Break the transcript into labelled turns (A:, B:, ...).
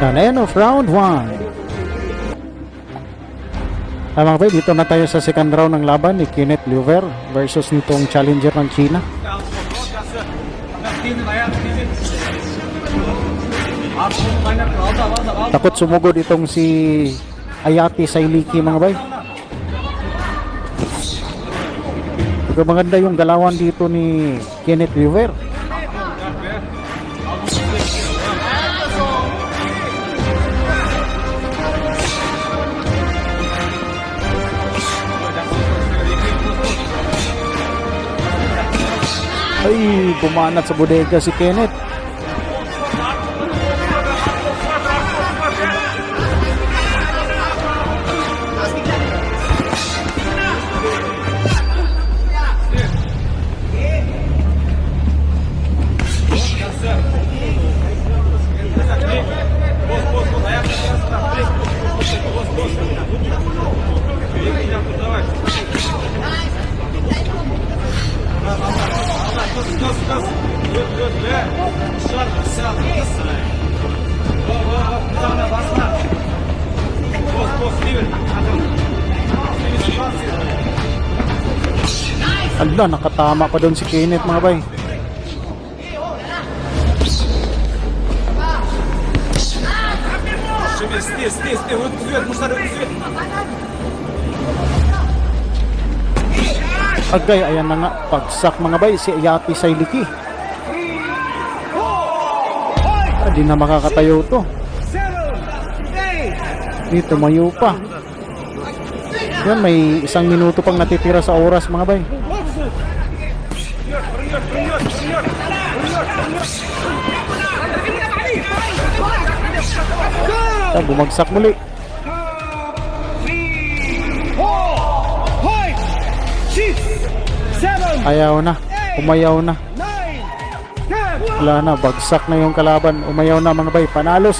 A: And end of round 1. Mga bay, dito na tayo sa second round ng laban ni Kenneth Louver versus nitong challenger ng China. Takot sumugod itong si Ayati Sailiki, mga bay. Pero maganda yung galawan dito ni Kenneth Louver. Ay, bumanat sa bodega si Kenneth. Ala, nakatama pa doon si Kenneth, mga bay. Agay, ayan na nga, pagsak, mga bay, si Ayati Sailiki. Di na makakatayo to. Dito tumayo pa. Yan, may 1 minuto pang natitira sa oras, mga bay. Bumagsak muli. Ayaw na, umayaw na. Wala na, bagsak na yung kalaban. Umayaw na, mga bay. Panalo